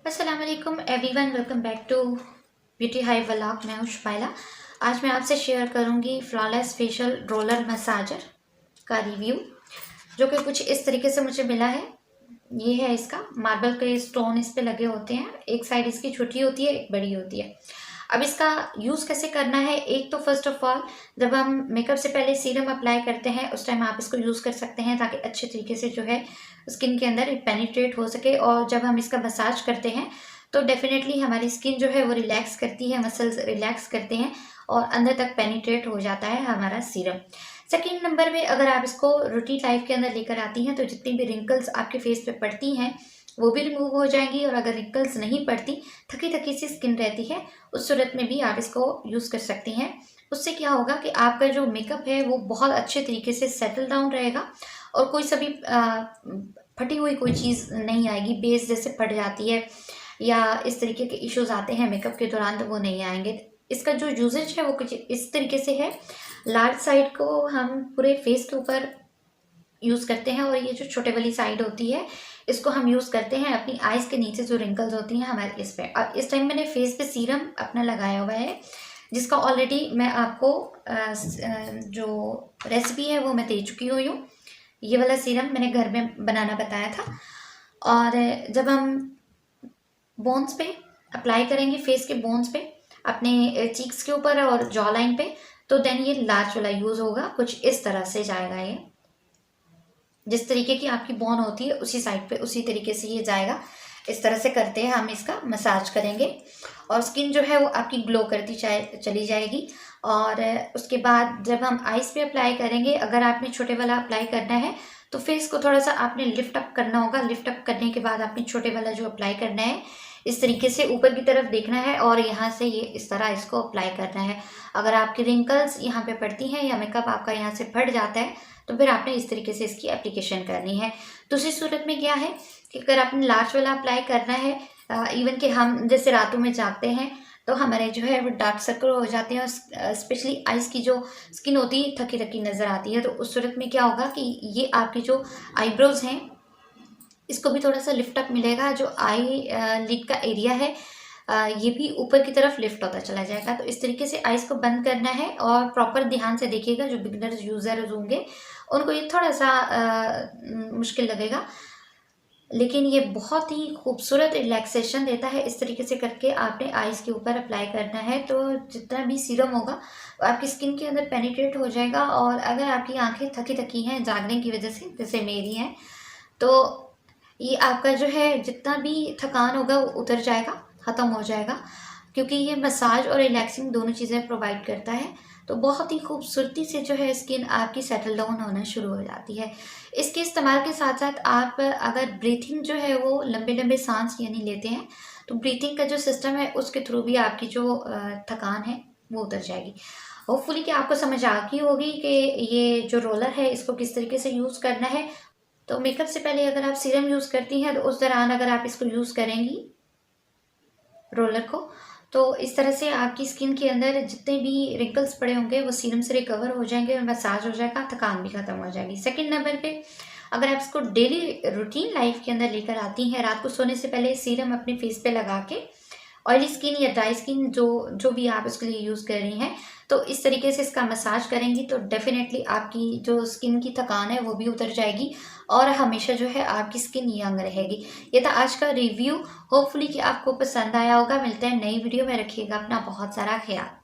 अस्सलाम वालेकुम everyone, welcome back to beauty high vlog. मैं हूँ शुपाइला। आज मैं आपसे शेयर करूँगी फ्लॉलेस फेशियल रोलर मसाजर का रिव्यू, जो कि कुछ इस तरीके से मुझे मिला है। ये है इसका मार्बल के स्टोन इस पे लगे होते हैं। एक साइड इसकी छोटी होती है, एक बड़ी होती है। अब इसका यूज़ कैसे करना है, एक तो फर्स्ट ऑफ ऑल जब हम मेकअप से पहले सीरम अप्लाई करते हैं उस टाइम आप इसको यूज़ कर सकते हैं, ताकि अच्छे तरीके से जो है स्किन के अंदर पेनिट्रेट हो सके। और जब हम इसका मसाज करते हैं तो डेफिनेटली हमारी स्किन जो है वो रिलैक्स करती है, मसल्स रिलैक्स करते हैं और अंदर तक पेनिट्रेट हो जाता है हमारा सीरम। सेकेंड नंबर पे अगर आप इसको रूटीन लाइफ के अंदर लेकर आती हैं तो जितनी भी रिंकल्स आपके फेस पे पड़ती हैं वो भी रिमूव हो जाएंगी। और अगर रिंकल्स नहीं पड़ती, थकी थकी सी स्किन रहती है, उस सूरत में भी आप इसको यूज़ कर सकती हैं। उससे क्या होगा कि आपका जो मेकअप है वो बहुत अच्छे तरीके से सेटल डाउन रहेगा और कोई सभी फटी हुई कोई चीज़ नहीं आएगी। बेस जैसे फट जाती है या इस तरीके के इश्यूज आते हैं मेकअप के दौरान, तो वो नहीं आएंगे। इसका जो यूजेज है वो कुछ इस तरीके से है। लार्ज साइड को हम पूरे फेस के ऊपर यूज़ करते हैं और ये जो छोटे वाली साइड होती है इसको हम यूज़ करते हैं अपनी आइज़ के नीचे जो रिंकल्स होती हैं हमारे इस पे। और इस टाइम मैंने फेस पे सीरम अपना लगाया हुआ है, जिसका ऑलरेडी मैं आपको जो रेसिपी है वो मैं दे चुकी हुई हूँ। ये वाला सीरम मैंने घर में बनाना बताया था। और जब हम बोन्स पे अप्लाई करेंगे, फेस के बोन्स पे, अपने चीक्स के ऊपर और जॉ लाइन पे, तो देन ये लार्ज वाला यूज़ होगा। कुछ इस तरह से जाएगा ये, जिस तरीके की आपकी बोन होती है उसी साइड पे उसी तरीके से ये जाएगा। इस तरह से करते हैं हम इसका मसाज करेंगे और स्किन जो है वो आपकी ग्लो करती चली जाएगी। और उसके बाद जब हम आइज़ पे अप्लाई करेंगे, अगर आपने छोटे वाला अप्लाई करना है तो फेस को थोड़ा सा आपने लिफ्ट अप करना होगा। लिफ्ट अप करने के बाद आपने छोटे वाला जो अप्लाई करना है इस तरीके से ऊपर की तरफ देखना है और यहाँ से ये इस तरह इसको अप्लाई करना है। अगर आपकी रिंकल्स यहाँ पे पड़ती हैं या मेकअप आपका यहाँ से फट जाता है तो फिर आपने इस तरीके से इसकी एप्लीकेशन करनी है। दूसरी सूरत में क्या है कि अगर आपने लार्ज वाला अप्लाई करना है, इवन कि हम जैसे रातों में जागते हैं तो हमारे जो है वो डार्क सर्कल हो जाते हैं और स्पेशली आइज़ की जो स्किन होती है थकी थकी नज़र आती है। तो उस सूरत में क्या होगा कि ये आपकी जो आईब्रोज हैं इसको भी थोड़ा सा लिफ्ट अप मिलेगा। जो आई लिड का एरिया है ये भी ऊपर की तरफ लिफ्ट होता चला जाएगा। तो इस तरीके से आइज़ को बंद करना है और प्रॉपर ध्यान से देखिएगा। जो बिगनर्स यूज़र्स होंगे उनको ये थोड़ा सा मुश्किल लगेगा, लेकिन ये बहुत ही खूबसूरत रिलैक्सेशन देता है। इस तरीके से करके आपने आइज़ के ऊपर अप्लाई करना है तो जितना भी सीरम होगा वो आपकी स्किन के अंदर पेनिट्रेट हो जाएगा। और अगर आपकी आंखें थकी थकी हैं जागने की वजह से, जैसे मेरी हैं, तो ये आपका जो है जितना भी थकान होगा वो उतर जाएगा, ख़त्म हो जाएगा, क्योंकि ये मसाज और रिलैक्सिंग दोनों चीज़ें प्रोवाइड करता है। तो बहुत ही खूबसूरती से जो है स्किन आपकी सेटल डाउन होना शुरू हो जाती है। इसके इस्तेमाल के साथ साथ आप अगर ब्रीथिंग जो है वो लंबे लंबे सांस यानी लेते हैं तो ब्रीथिंग का जो सिस्टम है उसके थ्रू भी आपकी जो थकान है वो उतर जाएगी। होपफुली कि आपको समझ आ गई होगी कि ये जो रोलर है इसको किस तरीके से यूज़ करना है। तो मेकअप से पहले अगर आप सीरम यूज़ करती हैं तो उस दौरान अगर आप इसको यूज़ करेंगी रोलर को, तो इस तरह से आपकी स्किन के अंदर जितने भी रिंकल्स पड़े होंगे वो सीरम से रिकवर हो जाएंगे और मसाज हो जाएगा, थकान भी खत्म हो जाएगी। सेकंड नंबर पे अगर आप इसको डेली रूटीन लाइफ के अंदर लेकर आती हैं, रात को सोने से पहले सीरम अपने फेस पे लगा के, ऑयली स्किन या ड्राई स्किन जो भी आप इसके लिए यूज़ कर रही हैं, तो इस तरीके से इसका मसाज करेंगी तो डेफिनेटली आपकी जो स्किन की थकान है वो भी उतर जाएगी और हमेशा जो है आपकी स्किन यंग रहेगी। ये था आज का रिव्यू। होपफुली कि आपको पसंद आया होगा। मिलते हैं नई वीडियो में। रखिएगा अपना बहुत सारा ख्याल।